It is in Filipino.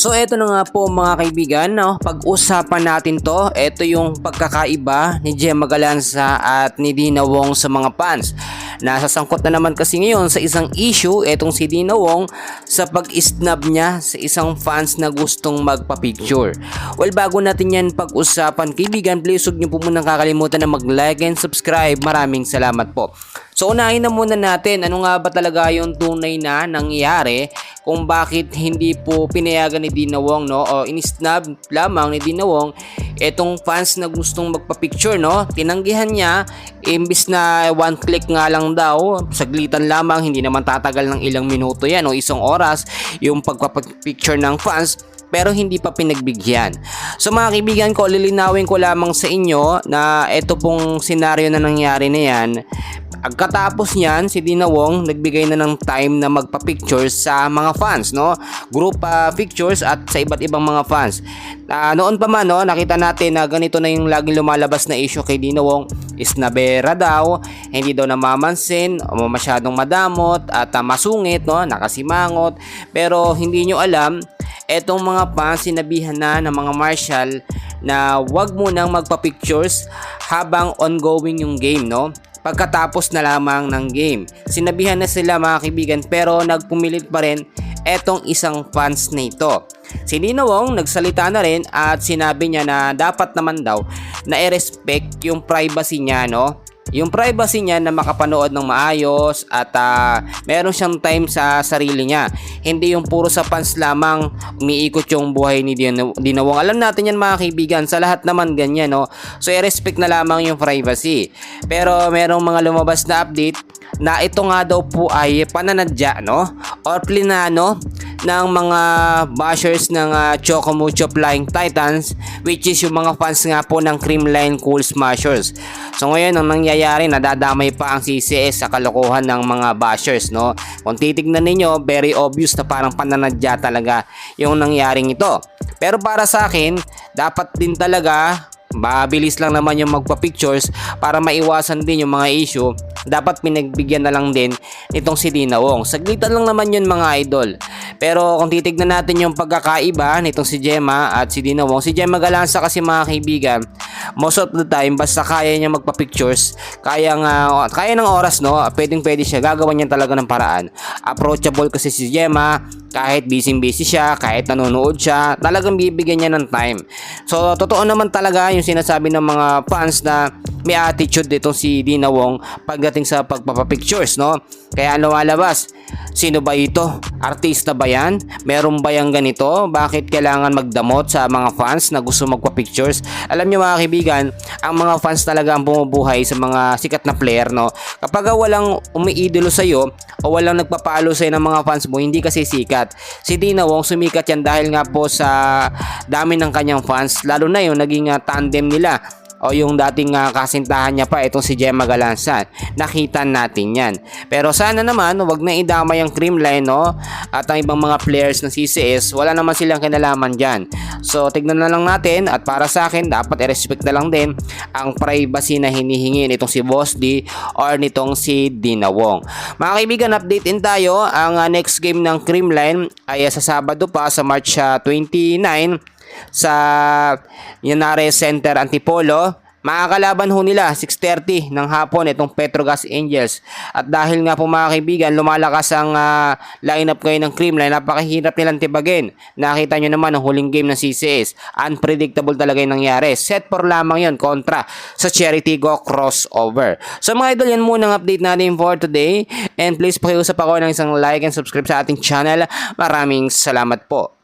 So eto na nga po mga kaibigan, no? Pag-usapan natin to. Ito yung pagkakaiba ni Gemma Galanza at ni Dina Wong sa mga fans. Nasasangkot na naman kasi ngayon sa isang issue etong si Dina Wong sa pag-snub niya sa isang fans na gustong magpa-picture. Well, bago natin yan pag-usapan kaibigan, please huwag niyo po munang kakalimutan na mag-like and subscribe. Maraming salamat po. So unahin na muna natin ano nga ba talaga yung tunay na nangyari kung bakit hindi po pinayagan ni Dina Wong, no, o in-snub lamang ni Dina Wong etong fans na gustong magpa-picture, no. Tinanggihan niya imbis na one click nga lang daw, saglitan lamang, hindi naman tatagal ng ilang minuto yan o isang oras yung pagpa-picture ng fans, pero hindi pa pinagbigyan. So mga kaibigan ko, lilinawin ko lamang sa inyo na ito pong senaryo na nangyari na yan. Pagkatapos niyan, si Dina Wong nagbigay na ng time na magpa-pictures sa mga fans, no? Group pictures at sa iba't ibang mga fans. Noon pa man, no, nakita natin na ganito na yung laging lumalabas na issue kay Dina Wong, is nabera daw, hindi daw namamansin, o masyadong madamot at masungit, no, nakasimangot. Pero hindi nyo alam, etong mga fans sinabihan na ng mga marshal na wag munang magpa-pictures habang ongoing yung game, no? Pagkatapos na lamang ng game. Sinabihan na sila mga kaibigan, pero nagpumilit pa rin etong isang fans na ito. Si Dina Wong nagsalita na rin at sinabi niya na dapat naman daw na i-respect yung privacy niya, no? Yung privacy niya na makapanood ng maayos at meron siyang time sa sarili niya. Hindi yung puro sa fans lamang umiikot yung buhay ni Dina Wong. Alam natin yan mga kaibigan, sa lahat naman ganyan, no? So i-respect na lamang yung privacy. Pero merong mga lumabas na update na ito nga daw po ay pananadya, no? Or plinano ng mga bashers ng Chocomucho Flying Titans, which is yung mga fans nga po ng Creamline Cool Smashers. So ngayon ang nangyayari, nadadamay pa ang CCS sa kalokohan ng mga bashers, no? Kung titignan ninyo, very obvious na parang pananadya talaga yung nangyaring ito. Pero para sa akin, dapat din talaga mabilis lang naman yung magpa-pictures para maiwasan din yung mga issue. Dapat pinagbigyan na lang din nitong si Dina Wong. Saglitan lang naman yun mga idol. Pero kung titignan natin yung pagkakaiba nitong si Gemma at si Dina Wong, si Gemma Galanza kasi mga kaibigan, most of the time basta kaya niya magpa-pictures, kaya ng oras, no, pwede siya, gagawa niya talaga ng paraan. Approachable kasi si Gemma, kahit busy siya, kahit nanonood siya, talagang bibigyan niya ng time. So totoo naman talaga yung sinasabi ng mga fans na may attitude itong si Dina Wong pagdating sa pagpapapictures, no? Kaya lumalabas, sino ba ito? Artista ba yan? Meron ba yung ganito? Bakit kailangan magdamot sa mga fans na gusto magpa-pictures? Alam niyo mga kaibigan, ang mga fans talaga ang bumubuhay sa mga sikat na player, no? Kapag walang umiidolo sa'yo o walang nagpapalo sa'yo ng mga fans mo, hindi kasi sikat. Si Dina Wong sumikat yan dahil nga po sa dami ng kanyang fans, lalo na yung naging tandem nila o yung dating kasintahan niya pa itong si Gemma Galanza. Nakita natin yan. Pero sana naman wag na idamay ang Creamline, no, at ang ibang mga players ng CCS, wala naman silang kinalaman dyan. So tignan na lang natin, at para sa akin dapat i-respect na lang din ang privacy na hinihingi nitong si Boss D or nitong si Dina Wong. Mga kaibigan, update din tayo. Ang next game ng Creamline ay sa Sabado pa, sa March 29 sa Yanare Center, Antipolo. Makakalaban ho nila 6:30 ng hapon itong Petrogas Angels. At dahil nga po mga kaibigan, lumalakas ang lineup ngayon ng Creamline, napakahirap nilang tibagin. Nakita nyo naman ang huling game ng CCS, unpredictable talaga yung nangyari. Set for lamang yon kontra sa Cheritigo crossover. So mga idol, yan muna ang update natin for today, and please pakiusap ako ng isang like and subscribe sa ating channel. Maraming salamat po.